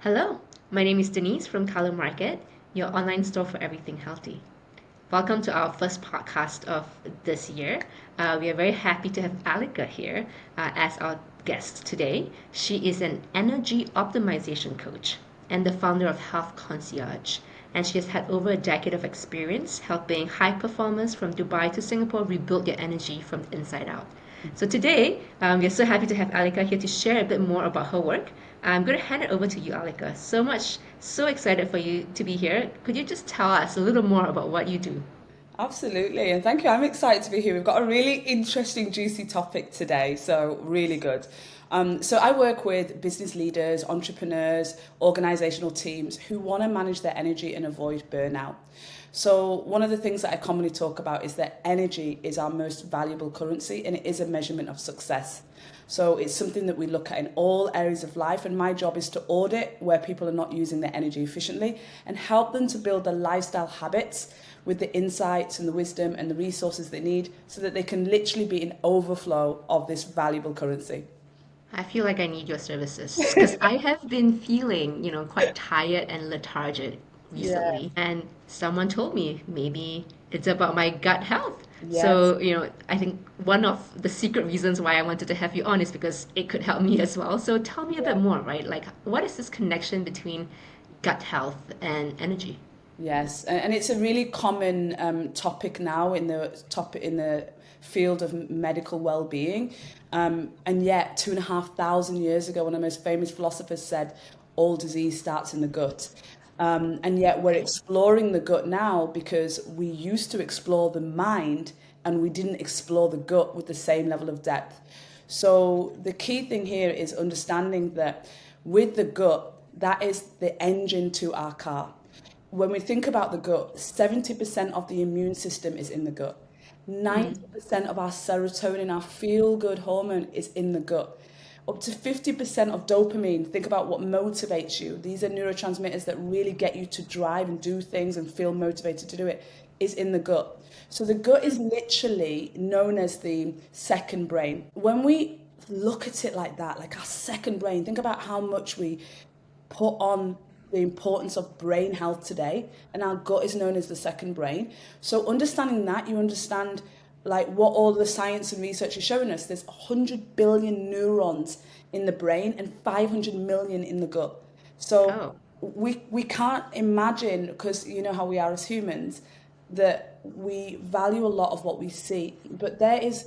Hello, my name is Denise from Color Market, your online store for everything healthy. Welcome to our first podcast of this year. We are very happy to have Elika here as our guest today. She is an energy optimization coach and the founder of Health Concierge. And she has had over a decade of experience helping high performers from Dubai to Singapore rebuild their energy from the inside out. So today, we're so happy to have Alika here to share a bit more about her work. I'm going to hand it over to you, Alika. So excited for you to be here. Could you just tell us a little more about what you do? Absolutely, and thank you. I'm excited to be here. We've got a really interesting, juicy topic today, so really good. So I work with business leaders, entrepreneurs, organizational teams who want to manage their energy and avoid burnout. So one of the things that I commonly talk about is that energy is our most valuable currency and it is a measurement of success. So it's something that we look at in all areas of life, and my job is to audit where people are not using their energy efficiently and help them to build the lifestyle habits with the insights and the wisdom and the resources they need so that they can literally be in overflow of this valuable currency. I feel like I need your services because I have been feeling, quite tired and lethargic Yeah. recently. And someone told me maybe it's about my gut health. Yes. So, I think one of the secret reasons why I wanted to have you on is because it could help me as well. So tell me a bit more, right? Like, what is this connection between gut health and energy? Yes, and it's a really common topic now in the field of medical well-being, and yet 2,500 years ago, one of the most famous philosophers said, "All disease starts in the gut," and yet we're exploring the gut now because we used to explore the mind and we didn't explore the gut with the same level of depth. So the key thing here is understanding that with the gut, that is the engine to our car. When we think about the gut, 70% of the immune system is in the gut. Mm. 90% of our serotonin, our feel good hormone, is in the gut. Up to 50% of dopamine, think about what motivates you. These are neurotransmitters that really get you to drive and do things and feel motivated to do it, is in the gut. So the gut is literally known as the second brain. When we look at it like that, like our second brain, think about how much we put on the importance of brain health today, and our gut is known as the second brain. So understanding that, you understand like what all the science and research is showing us. There's 100 billion neurons in the brain and 500 million in the gut. So Oh. we can't imagine, because you know how we are as humans, that we value a lot of what we see, but there is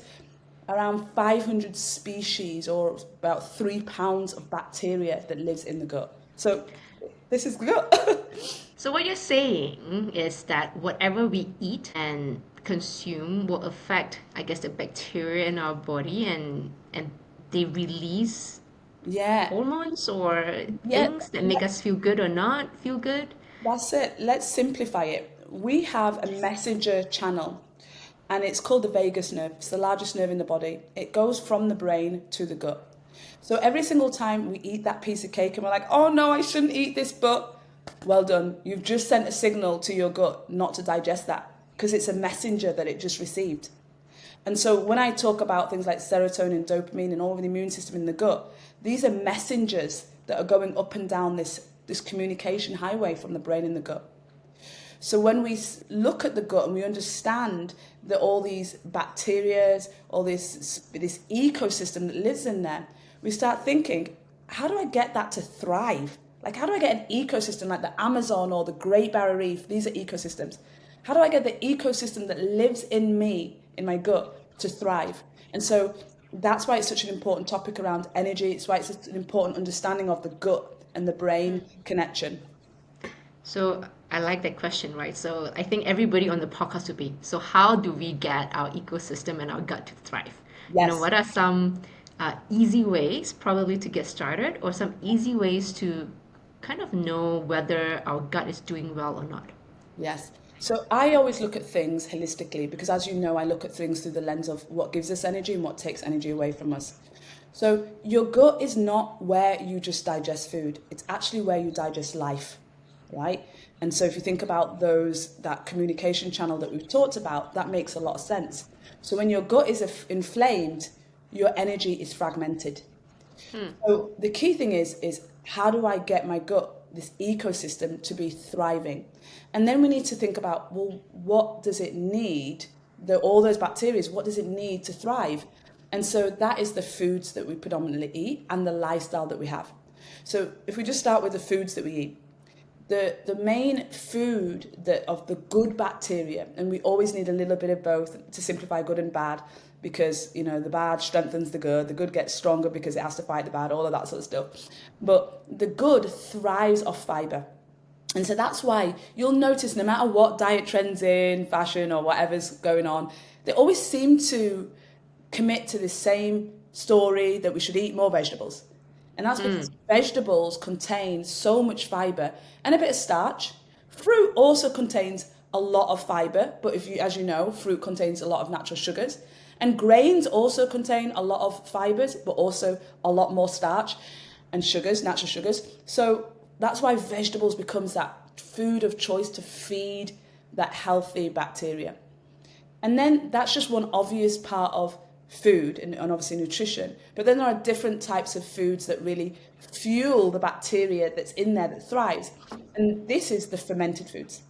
around 500 species or about 3 pounds of bacteria that lives in the gut. So this is good. So what you're saying is that whatever we eat and consume will affect, I guess, the bacteria in our body and they release Yeah, hormones or yeah, things that make us feel good or not feel good. that's it. Let's simplify it. We have a messenger channel and it's called the vagus nerve. It's the largest nerve in the body. It goes from the brain to the gut. So every single time we eat that piece of cake and we're like, oh no, I shouldn't eat this, but well done. You've just sent a signal to your gut not to digest that because it's a messenger that it just received. And so when I talk about things like serotonin, dopamine, and all of the immune system in the gut, these are messengers that are going up and down this communication highway from the brain in the gut. So when we look at the gut and we understand that all these bacteria, all this ecosystem that lives in there, we start thinking, how do I get that to thrive? Like, how do I get an ecosystem like the Amazon or the Great Barrier Reef? These are ecosystems. How do I get the ecosystem that lives in me, in my gut, to thrive? And so that's why it's such an important topic around energy. It's why it's such an important understanding of the gut and the brain connection. So I like that question, right? So I think everybody on the podcast would be, so how do we get our ecosystem and our gut to thrive? Yes. What are some easy ways probably to get started or some easy ways to kind of know whether our gut is doing well or not? Yes. So I always look at things holistically because, as you know, I look at things through the lens of what gives us energy and what takes energy away from us. So your gut is not where you just digest food. It's actually where you digest life, right? And so if you think about that communication channel that we've talked about, that makes a lot of sense. So when your gut is inflamed, your energy is fragmented. Hmm. So the key thing is how do I get my gut, this ecosystem, to be thriving? And then we need to think about, well, what does it need? All those bacteria, what does it need to thrive? And so that is the foods that we predominantly eat and the lifestyle that we have. So if we just start with the foods that we eat, the main food that of the good bacteria, and we always need a little bit of both to simplify good and bad, because the bad strengthens the good gets stronger because it has to fight the bad, all of that sort of stuff. But the good thrives off fiber. And so that's why you'll notice no matter what diet trends in, fashion or whatever's going on, they always seem to commit to the same story that we should eat more vegetables. And that's because vegetables contain so much fiber and a bit of starch. Fruit also contains a lot of fiber, but as you know, fruit contains a lot of natural sugars. And grains also contain a lot of fibers, but also a lot more starch and sugars, natural sugars. So that's why vegetables becomes that food of choice to feed that healthy bacteria. And then that's just one obvious part of food and obviously nutrition. But then there are different types of foods that really fuel the bacteria that's in there that thrives. And this is the fermented foods.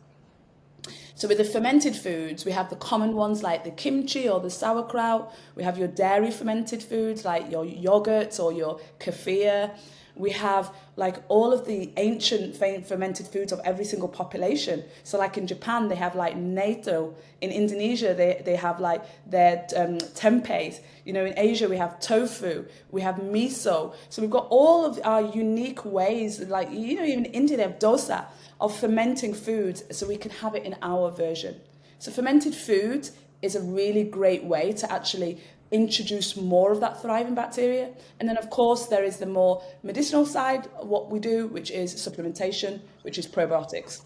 So with the fermented foods, we have the common ones like the kimchi or the sauerkraut. We have your dairy fermented foods like your yogurts or your kefir. We have like all of the ancient fermented foods of every single population. So like in Japan, they have like natto. In Indonesia, they have like their tempehs. In Asia, we have tofu. We have miso. So we've got all of our unique ways, like, even in India, they have dosa, of fermenting foods so we can have it in our version. So fermented food is a really great way to actually introduce more of that thriving bacteria. And then of course there is the more medicinal side of what we do, which is supplementation, which is probiotics.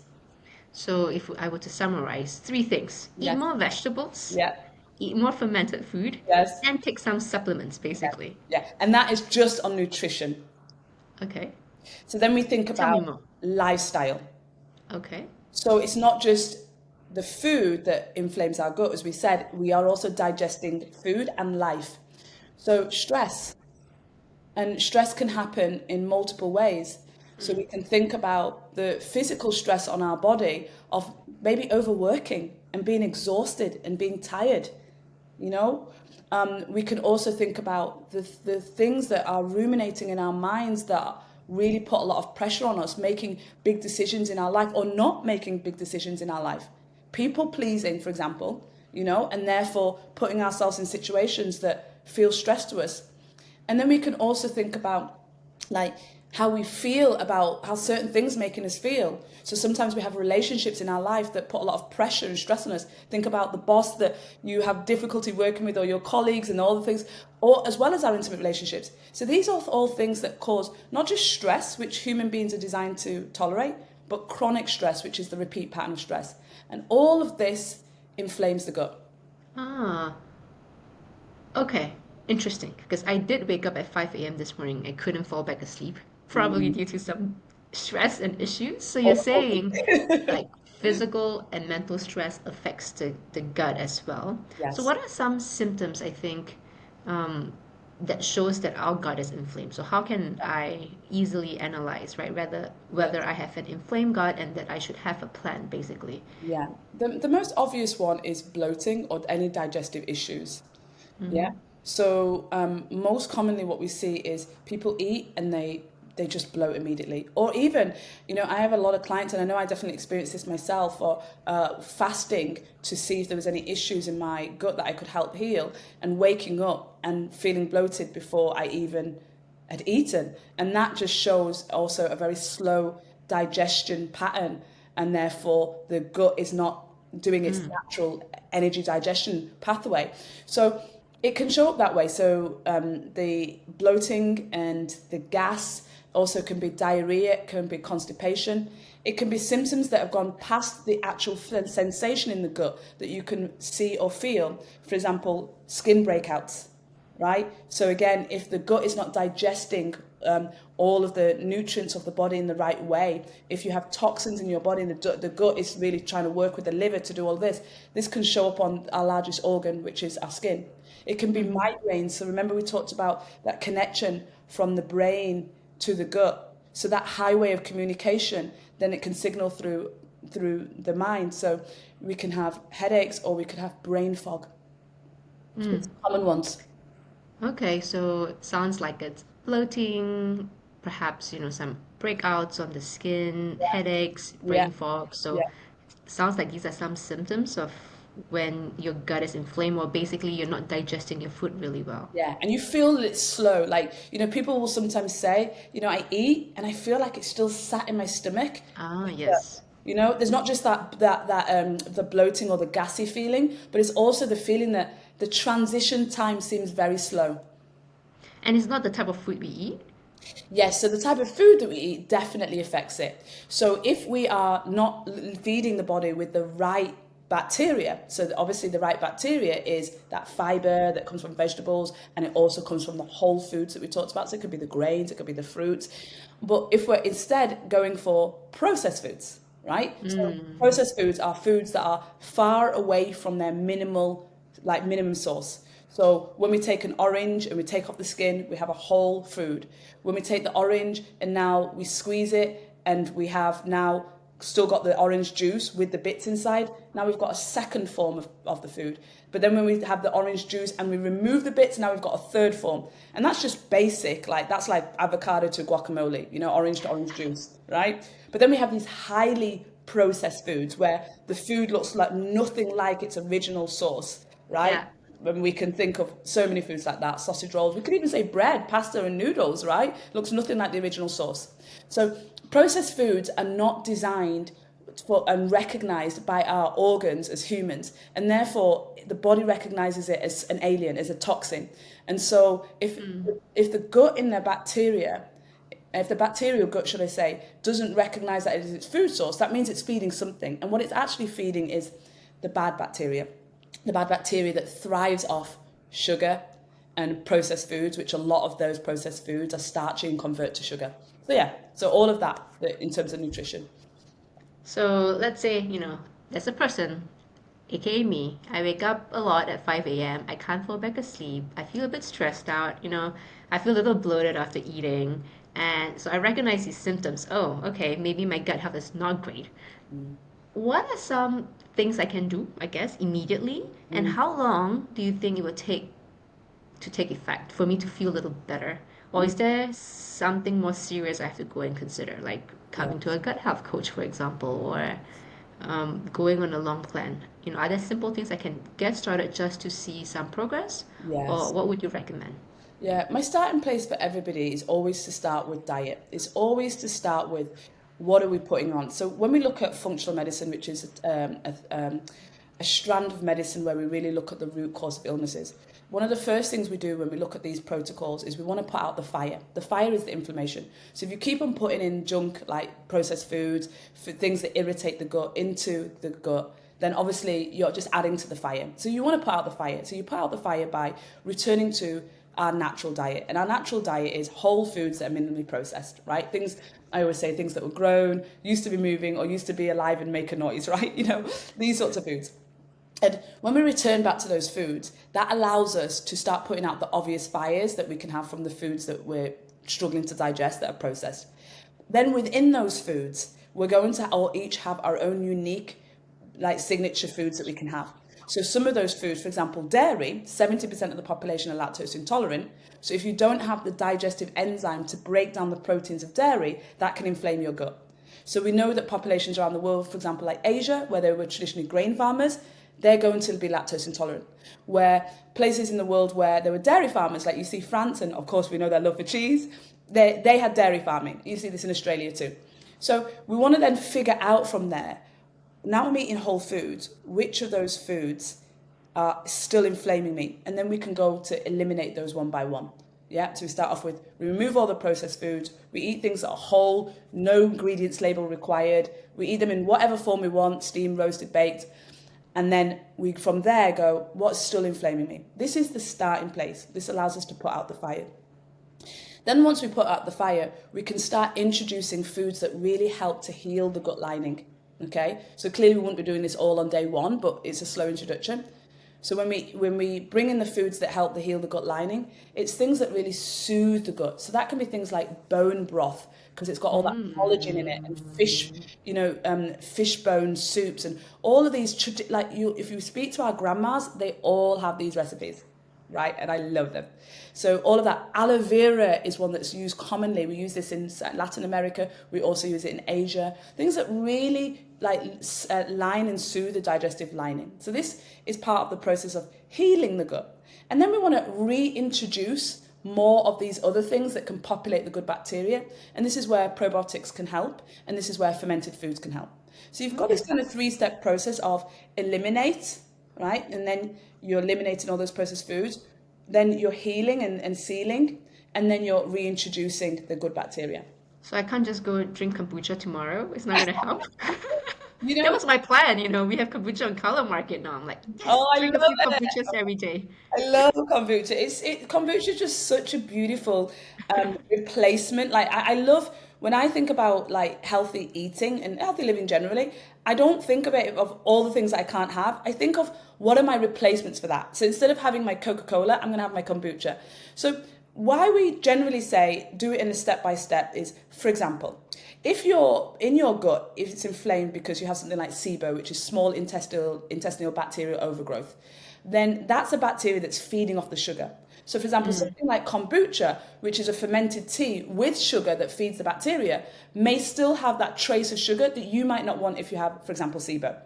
So if I were to summarize, three things: eat Yes. more vegetables, Yeah. eat more fermented food, Yes. and take some supplements, Yeah. basically. Yeah. And that is just on nutrition. Okay. So then we think Tell me about more. lifestyle. Okay. So it's not just the food that inflames our gut. As we said, we are also digesting food and life. So stress. And stress can happen in multiple ways. So we can think about the physical stress on our body of maybe overworking and being exhausted and being tired. We can also think about the things that are ruminating in our minds that really put a lot of pressure on us, making big decisions in our life or not making big decisions in our life. People pleasing, for example, and therefore putting ourselves in situations that feel stress to us. And then we can also think about like how we feel about how certain things making us feel. So sometimes we have relationships in our life that put a lot of pressure and stress on us. Think about the boss that you have difficulty working with, or your colleagues and all the things, or as well as our intimate relationships. So these are all things that cause not just stress, which human beings are designed to tolerate, but chronic stress, which is the repeat pattern of stress. And all of this inflames the gut. Ah, okay. Interesting. Because I did wake up at 5 a.m. this morning. I couldn't fall back asleep, probably due to some stress and issues. So you're saying like physical and mental stress affects the gut as well. So Yes. what are some symptoms, I think, um, that shows that our gut is inflamed? So how can I easily analyze, right, whether Yes. I have an inflamed gut and that I should have a plan, basically? Yeah. The most obvious one is bloating or any digestive issues. Yeah. So most commonly what we see is people eat and they just bloat immediately. Or even, I have a lot of clients, and I know I definitely experienced this myself, or fasting to see if there was any issues in my gut that I could help heal, and waking up and feeling bloated before I even had eaten. And that just shows also a very slow digestion pattern, and therefore the gut is not doing its natural energy digestion pathway. So it can show up that way. So the bloating and the gas also can be diarrhea, it can be constipation. It can be symptoms that have gone past the actual sensation in the gut that you can see or feel. For example, skin breakouts, right? So again, if the gut is not digesting all of the nutrients of the body in the right way, if you have toxins in your body and the gut is really trying to work with the liver to do all this can show up on our largest organ, which is our skin. It can be migraines. So remember we talked about that connection from the brain to the gut. So that highway of communication, then it can signal through the mind. So we can have headaches or we could have brain fog. It's common ones. Okay, so it sounds like it's bloating, perhaps, some breakouts on the skin, headaches, Yeah, brain fog. So yeah. it sounds like these are some symptoms of when your gut is inflamed, or basically you're not digesting your food really well. Yeah, and you feel that it's slow. Like, people will sometimes say, I eat and I feel like it's still sat in my stomach. Ah, yes. There's not just the bloating or the gassy feeling, but it's also the feeling that the transition time seems very slow. And it's not the type of food we eat. Yes, so the type of food that we eat definitely affects it. So if we are not feeding the body with the right bacteria, so obviously the right bacteria is that fiber that comes from vegetables, and it also comes from the whole foods that we talked about. So it could be the grains, it could be the fruits. But if we're instead going for processed foods, right? So processed foods are foods that are far away from their minimum source. So when we take an orange and we take off the skin, we have a whole food. When we take the orange and now we squeeze it and we have now still got the orange juice with the bits inside, now we've got a second form of the food. But then when we have the orange juice and we remove the bits, now we've got a third form. And that's just basic, that's like avocado to guacamole, orange to orange juice, right? But then we have these highly processed foods where the food looks like nothing like its original source, right? Yeah. When we can think of so many foods like that, sausage rolls, we could even say bread, pasta and noodles, right? Looks nothing like the original source. So processed foods are not designed for and recognized by our organs as humans, and therefore the body recognizes it as an alien, as a toxin. And so if the gut in the bacteria, if the bacterial gut, should I say, doesn't recognize that it is its food source, that means it's feeding something. And what it's actually feeding is the bad bacteria. The bad bacteria that thrives off sugar and processed foods, which a lot of those processed foods are starchy and convert to sugar. So yeah, so all of that in terms of nutrition. So let's say, there's a person, aka me. I wake up a lot at 5 a.m. I can't fall back asleep. I feel a bit stressed out, I feel a little bloated after eating. And so I recognize these symptoms. Oh, okay, maybe my gut health is not great. What are some things I can do, I guess, immediately? And how long do you think it would take to take effect for me to feel a little better? Or is there something more serious I have to go and consider, like Yeah. coming to a gut health coach, for example, or going on a long plan? Are there simple things I can get started just to see some progress? Or Yes. what would you recommend? Yeah, my starting place for everybody is always to start with diet. It's always to start with what are we putting on. So when we look at functional medicine, which is a strand of medicine where we really look at the root cause of illnesses, one of the first things we do when we look at these protocols is we want to put out the fire. The fire is the inflammation. So if you keep on putting in junk like processed foods, things that irritate the gut into the gut, then obviously you're just adding to the fire. So you want to put out the fire. So you put out the fire by returning to our natural diet. And our natural diet is whole foods that are minimally processed, right? Things, I always say, things that were grown, used to be moving, or used to be alive and make a noise, right? These sorts of foods. And when we return back to those foods, that allows us to start putting out the obvious fires that we can have from the foods that we're struggling to digest that are processed. Then within those foods, we're going to all each have our own unique, signature foods that we can have. So some of those foods, for example, dairy, 70% of the population are lactose intolerant. So if you don't have the digestive enzyme to break down the proteins of dairy, that can inflame your gut. So we know that populations around the world, for example, like Asia, where they were traditionally grain farmers, they're going to be lactose intolerant. Where places in the world where there were dairy farmers, like you see France, and of course we know their love for cheese, they had dairy farming. You see this in Australia too. So we want to then figure out from there, now I'm eating whole foods, which of those foods are still inflaming me? And then we can go to eliminate those one by one. Yeah, so we start off with, we remove all the processed foods, we eat things that are whole, no ingredients label required, we eat them in whatever form we want, steamed, roasted, baked, and then we from there go, what's still inflaming me? This is the starting place. This allows us to put out the fire. Then once we put out the fire, we can start introducing foods that really help to heal the gut lining. Okay, so clearly we wouldn't be doing this all on day one, but it's a slow introduction. So when we bring in the foods that help to heal the gut lining, it's things that really soothe the gut. So that can be things like bone broth, because it's got all that collagen in it, and fish, fish bone soups, and all of these. Like if you speak to our grandmas, they all have these recipes, right? And I love them. So all of that. Aloe vera is one that's used commonly. We use this in Latin America. We also use it in Asia. Things that really line and soothe the digestive lining. So this is part of the process of healing the gut. And then we want to reintroduce more of these other things that can populate the good bacteria. And this is where probiotics can help. And this is where fermented foods can help. So you've got this kind of 3-step process of eliminate, right? And then you're eliminating all those processed foods. Then you're healing and sealing. And then you're reintroducing the good bacteria. So I can't just go drink kombucha tomorrow. It's not going to help. You That know, was my plan. We have kombucha on Color Market now. I'm like, yes, oh, I drink a love few it. kombuchas every day. I love kombucha. Kombucha is just such a beautiful replacement. Like I love when I think about like healthy eating and healthy living generally. I don't think of all the things that I can't have. I think of what are my replacements for that. So instead of having my Coca-Cola, I'm going to have my kombucha. So why we generally say do it in a step-by-step is, for example, if you're in your gut, if it's inflamed because you have something like SIBO, which is small intestinal bacterial overgrowth, then that's a bacteria that's feeding off the sugar. So for example, something like kombucha, which is a fermented tea with sugar that feeds the bacteria, may still have that trace of sugar that you might not want if you have, for example, SIBO.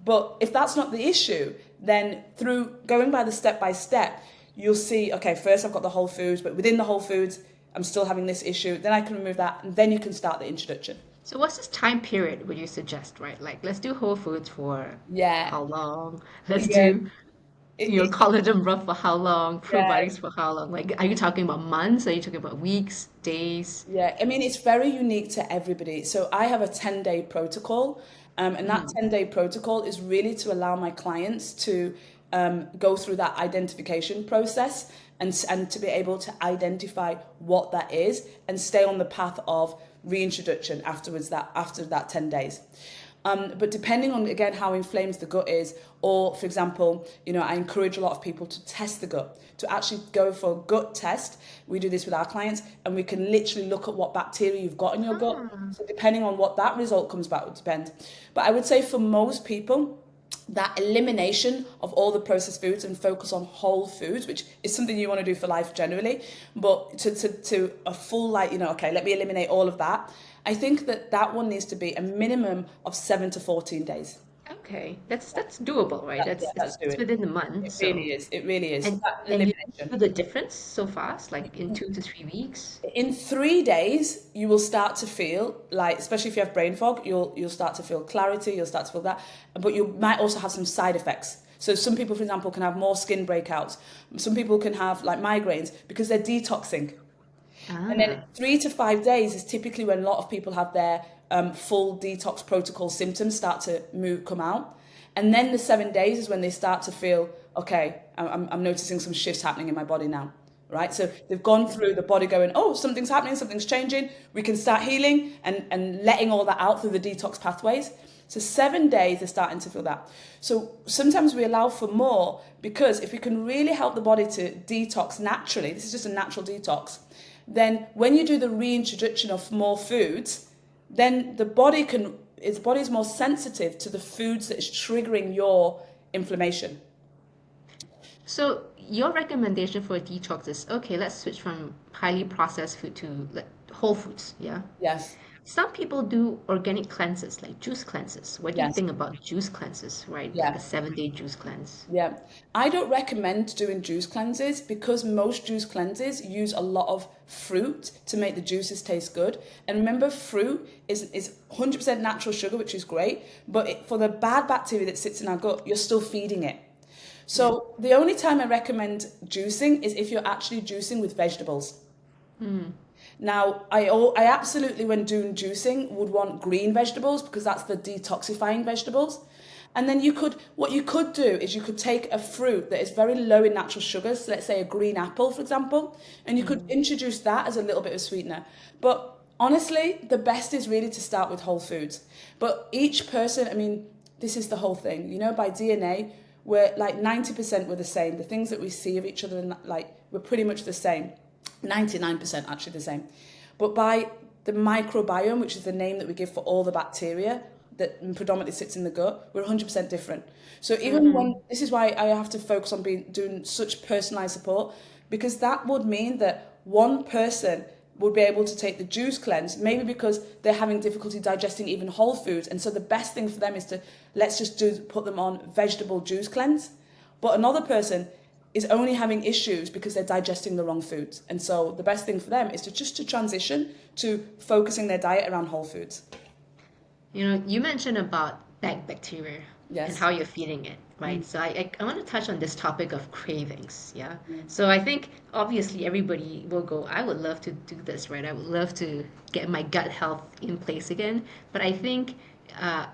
But if that's not the issue, then through going by the step-by-step, you'll see, okay, first I've got the whole foods, but within the whole foods, I'm still having this issue. Then I can remove that, and then you can start the introduction. So what's this time period would you suggest, right? Like, let's do whole foods for Yeah, how long? Let's yeah, do, it, collagen rough for how long? yeah, Probiotics for how long? Like, are you talking about months? Are you talking about weeks, days? yeah. I mean, it's very unique to everybody. So I have a 10-day protocol, and that 10-day protocol is really to allow my clients to go through that identification process and to be able to identify what that is and stay on the path of reintroduction after that 10 days. But depending on, again, how inflamed the gut is, or, for example, I encourage a lot of people to test the gut, to actually go for a gut test. We do this with our clients, and we can literally look at what bacteria you've got in your gut. So depending on what that result comes back would depend. But I would say for most people, that elimination of all the processed foods and focus on whole foods, which is something you want to do for life generally, but to a full, okay, let me eliminate all of that. I think that one needs to be a minimum of 7 to 14 days. Okay, that's doable, right? That's It's doing. within the month, It so. really is. It really is. And That and you elimination. do the difference so fast, like in 2 to 3 weeks? In 3 days, you will start to feel like, especially if you have brain fog, you'll start to feel clarity, you'll start to feel that, but you might also have some side effects. So some people, for example, can have more skin breakouts. Some people can have like migraines because they're detoxing. And then Ah, 3 to 5 days is typically when a lot of people have their full detox protocol symptoms start to come out. And then the 7 days is when they start to feel, okay, I'm noticing some shifts happening in my body now, right? So they've gone through the body going, oh, something's happening, something's changing. We can start healing and letting all that out through the detox pathways. So 7 days, they're starting to feel that. So sometimes we allow for more because if we can really help the body to detox naturally, this is just a natural detox, then when you do the reintroduction of more foods, then its body is more sensitive to the foods that is triggering your inflammation. so your recommendation for a detox is, okay, let's switch from highly processed food to like whole foods, yeah? Yes, Some people do organic cleanses, like juice cleanses. What do you yes, think about juice cleanses, right? Like a yeah. 7-day juice cleanse. Yeah, I don't recommend doing juice cleanses because most juice cleanses use a lot of fruit to make the juices taste good. And remember, fruit is 100% natural sugar, which is great, but for the bad bacteria that sits in our gut, you're still feeding it. Yeah. So the only time I recommend juicing is if you're actually juicing with vegetables. Now, I absolutely, when doing juicing, would want green vegetables because that's the detoxifying vegetables. And then what you could do is you could take a fruit that is very low in natural sugars, so let's say a green apple, for example, and you could introduce that as a little bit of sweetener. But honestly, the best is really to start with whole foods. But each person, I mean, this is the whole thing. By DNA, we're like 90% we're the same. The things that we see of each other, like we're pretty much the same. 99% actually the same. But by the microbiome, which is the name that we give for all the bacteria that predominantly sits in the gut, we're 100% different. So even when, this is why I have to focus on doing such personalized support, because that would mean that one person would be able to take the juice cleanse, maybe because they're having difficulty digesting even whole foods. And so the best thing for them is to, let's just put them on vegetable juice cleanse. But another person is only having issues because they're digesting the wrong foods. And so the best thing for them is to transition to focusing their diet around whole foods. You mentioned about bacteria and Yes. how you're feeding it, right? So I want to touch on this topic of cravings, yeah? So I think obviously everybody will go, I would love to do this, right? I would love to get my gut health in place again. But I think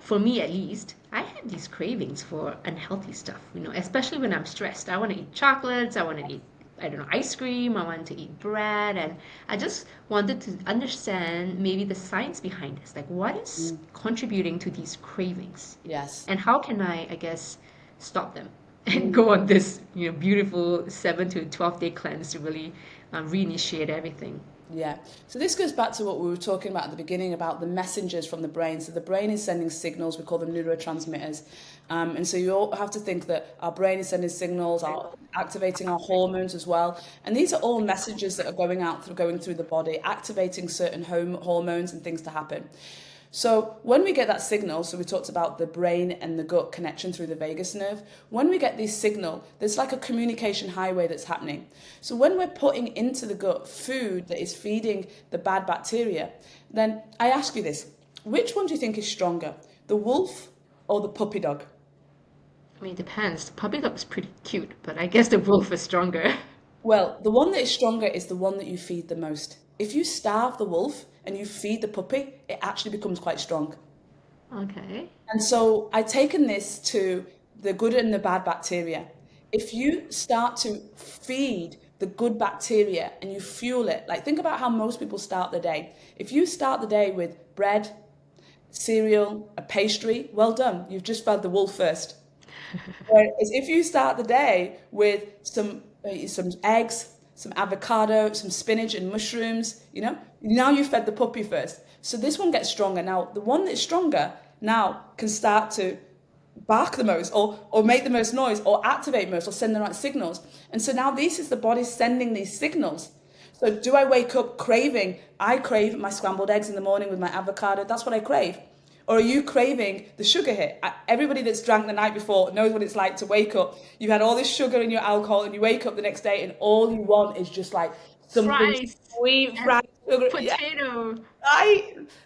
for me at least, I have these cravings for unhealthy stuff, especially when I'm stressed. I want to eat chocolates, I want to eat, I don't know, ice cream, I want to eat bread, and I just wanted to understand maybe the science behind this. Like, what is contributing to these cravings? Yes. And how can I guess, stop them and go on this, beautiful 7 to 12 day cleanse to really reinitiate everything? Yeah. So this goes back to what we were talking about at the beginning about the messengers from the brain. So the brain is sending signals. We call them neurotransmitters. And so you all have to think that our brain is sending signals, activating our hormones as well. And these are all messages that are going through the body, activating certain hormones and things to happen. So when we get that signal, so we talked about the brain and the gut connection through the vagus nerve, when we get this signal, there's like a communication highway that's happening. So when we're putting into the gut food that is feeding the bad bacteria, then I ask you this, which one do you think is stronger, the wolf or the puppy dog? I mean, it depends. The puppy dog is pretty cute, but I guess the wolf is stronger. Well, the one that is stronger is the one that you feed the most. If you starve the wolf and you feed the puppy, it actually becomes quite strong. Okay. And so I've taken this to the good and the bad bacteria. If you start to feed the good bacteria and you fuel it, like think about how most people start the day. If you start the day with bread, cereal, a pastry, well done. You've just fed the wolf first. Whereas if you start the day with some eggs, some avocado, some spinach and mushrooms, now you've fed the puppy first. So this one gets stronger. Now, the one that's stronger now can start to bark the most or make the most noise or activate most or send the right signals. And so now this is the body sending these signals. So do I wake up craving? I crave my scrambled eggs in the morning with my avocado. That's what I crave. Or are you craving the sugar hit? Everybody that's drank the night before knows what it's like to wake up. You've had all this sugar in your alcohol and you wake up the next day and all you want is just like something Fries sweet, and fried sugar. Yeah, potato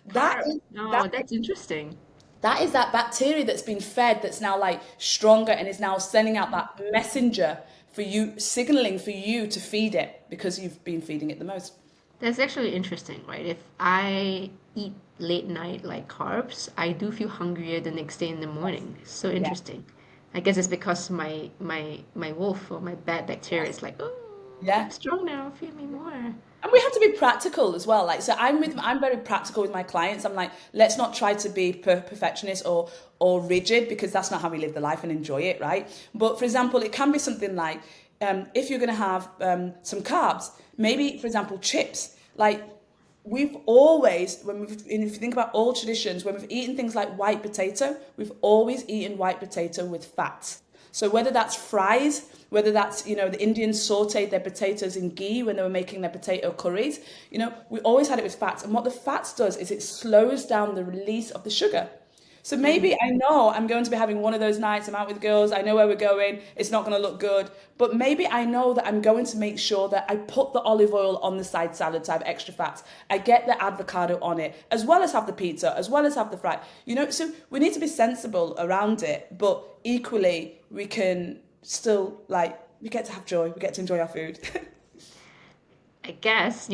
that carb. is No, that that's interesting. that is that bacteria that's been fed that's now like stronger and is now sending out that messenger for you, signaling for you to feed it because you've been feeding it the most. That's actually interesting, right? If I eat late night like carbs, I do feel hungrier the next day in the morning. So Yeah. interesting. I guess it's because my wolf or my bad bacteria is like, oh, I'm Yeah. strong now, feed me more. And we have to be practical as well. Like, so I'm very practical with my clients. I'm like, let's not try to be perfectionist or rigid because that's not how we live the life and enjoy it, right? But for example, it can be something like, if you're going to have some carbs, maybe for example, chips. Like we've always, and if you think about all traditions, when we've eaten things like white potato, we've always eaten white potato with fats. So whether that's fries, whether that's, the Indians sauteed their potatoes in ghee when they were making their potato curries, we always had it with fats. And what the fats does is it slows down the release of the sugar. So maybe I know I'm going to be having one of those nights, I'm out with girls, I know where we're going, it's not going to look good, but maybe I know that I'm going to make sure that I put the olive oil on the side salad to have extra fats. I get the avocado on it, as well as have the pizza, as well as have the fry. So we need to be sensible around it, but equally we can still, we get to have joy, we get to enjoy our food. I guess,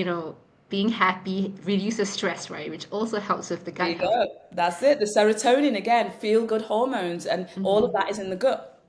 being happy reduces stress, right? Which also helps with the There gut you health. go. That's it. The serotonin again, feel good hormones, and all of that is in the gut.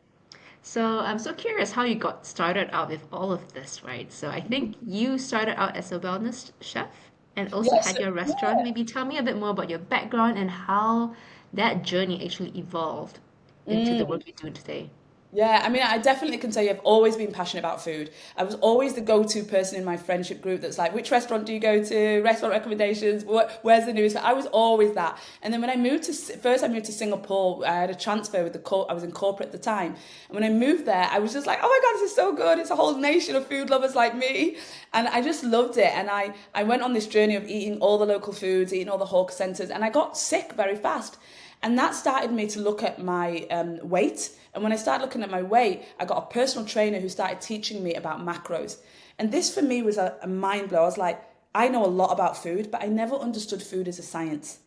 So I'm so curious how you got started out with all of this, right? So I think you started out as a wellness chef and also Yes. had your restaurant. Maybe tell me a bit more about your background and how that journey actually evolved into the work you're doing today. Yeah, I mean, I definitely can say I've always been passionate about food. I was always the go-to person in my friendship group that's like, which restaurant do you go to? Restaurant recommendations? Where's the newest? I was always that. And then when I moved to, first I moved to Singapore, I had a transfer with I was in corporate at the time. And when I moved there, I was just like, oh my God, this is so good. It's a whole nation of food lovers like me. And I just loved it. And I went on this journey of eating all the local foods, eating all the hawker centres, and I got sick very fast. And that started me to look at my weight. And when I started looking at my weight, I got a personal trainer who started teaching me about macros. And this for me was a mind blow. I was like, I know a lot about food, but I never understood food as a science.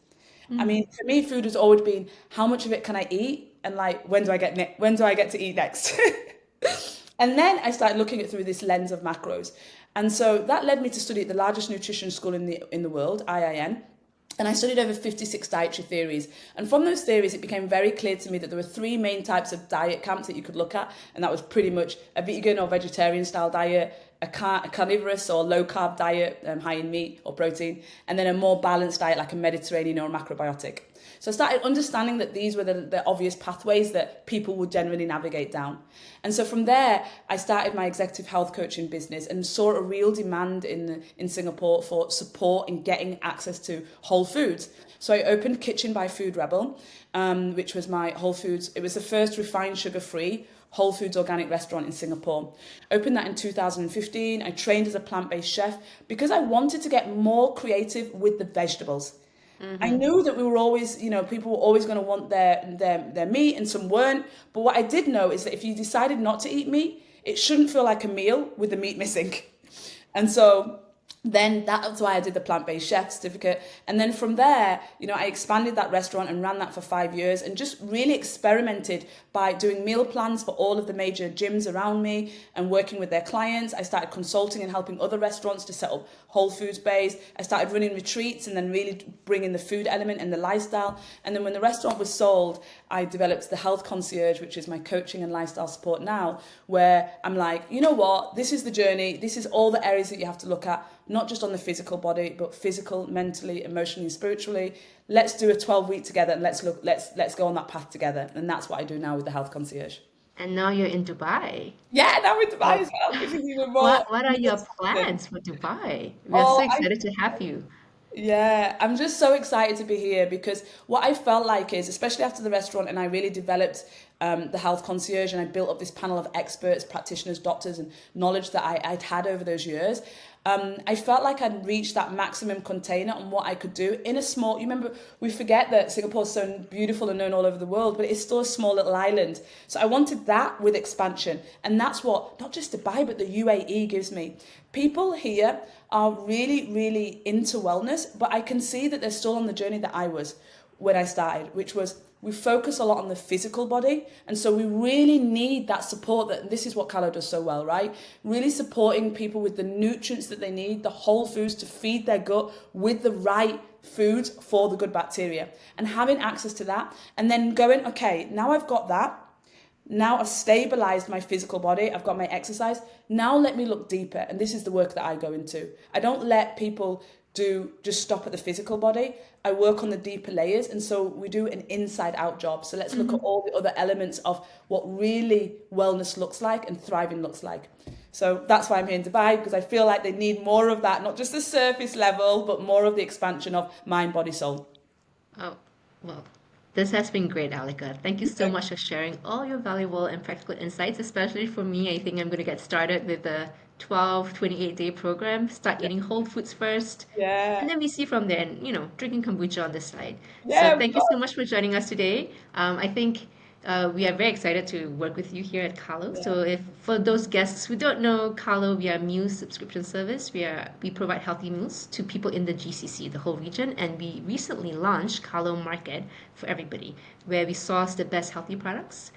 I mean, for me, food has always been how much of it can I eat, and like when do I get to eat next? And then I started looking at it through this lens of macros, and so that led me to study at the largest nutrition school in the world, IIN. And I studied over 56 dietary theories. And from those theories, it became very clear to me that there were three main types of diet camps that you could look at. And that was pretty much a vegan or vegetarian style diet, a carnivorous or low carb diet, high in meat or protein, and then a more balanced diet like a Mediterranean or a macrobiotic. So I started understanding that these were the obvious pathways that people would generally navigate down. And so from there, I started my executive health coaching business and saw a real demand in Singapore for support in getting access to whole foods. So I opened Kitchen by Food Rebel, which was my whole foods. It was the first refined sugar-free whole foods organic restaurant in Singapore. Opened that in 2015. I trained as a plant-based chef because I wanted to get more creative with the vegetables. I knew that we were always, people were always going to want their meat and some weren't. But what I did know is that if you decided not to eat meat, it shouldn't feel like a meal with the meat missing. And so then that's why I did the plant-based chef certificate. And then from there, I expanded that restaurant and ran that for 5 years and just really experimented by doing meal plans for all of the major gyms around me and working with their clients. I started consulting and helping other restaurants to set up whole foods base. I started running retreats and then really bringing the food element and the lifestyle. And then when the restaurant was sold, I developed the Health Concierge, which is my coaching and lifestyle support now, where I'm like, you know what, this is the journey. This is all the areas that you have to look at, not just on the physical body, but physical, mentally, emotionally, spiritually. Let's do a 12-week together and let's go on that path together. And that's what I do now with the Health Concierge. And now you're in Dubai. Yeah, now with Dubai Oh, as well, which is even more. what are your plans for Dubai? We are so Oh, excited to have you. yeah, I'm just so excited to be here because what I felt like is, especially after the restaurant, and I really developed the Health Concierge and I built up this panel of experts, practitioners, doctors, and knowledge that I'd had over those years. I felt like I'd reached that maximum container on what I could do in a small. You remember, we forget that Singapore's so beautiful and known all over the world, but it's still a small little island. So I wanted that with expansion, and that's what not just Dubai but the UAE gives me. People here are really, really into wellness, but I can see that they're still on the journey that I was when I started, which was we focus a lot on the physical body. And so we really need that support that this is what Carlo does so well, right? Really supporting people with the nutrients that they need, the whole foods to feed their gut with the right foods for the good bacteria and having access to that. And then going, okay, now I've got that. Now I've stabilized my physical body. I've got my exercise. Now let me look deeper. And this is the work that I go into. I don't let people just stop at the physical body. I work on the deeper layers. And so we do an inside out job. So let's look at all the other elements of what really wellness looks like and thriving looks like. So that's why I'm here in Dubai, because I feel like they need more of that, not just the surface level, but more of the expansion of mind, body, soul. Oh, well, this has been great, Alika. Thank you so much for sharing all your valuable and practical insights, especially for me. I think I'm going to get started with the 12, 28-day program, start eating whole foods first, Yeah. and then we see from there, and, drinking kombucha on the side. So Yeah. thank you so much for joining us today. I think we are very excited to work with you here at Carlo. So if for those guests who don't know Carlo, we are a meal subscription service. We provide healthy meals to people in the GCC, the whole region, and we recently launched Carlo Market for everybody, where we source the best healthy products,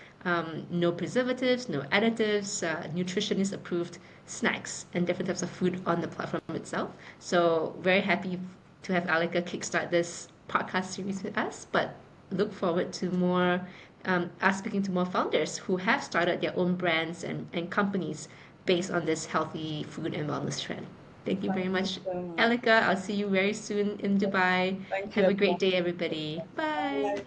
no preservatives, no additives, nutritionist approved snacks and different types of food on the platform itself. So very happy to have Alika kickstart this podcast series with us, but look forward to more us speaking to more founders who have started their own brands and companies based on this healthy food and wellness trend. Thank you very Thank you much, so much. Alika. I'll see you very soon in Dubai. Thank Have you. a great day, everybody. Bye. Bye.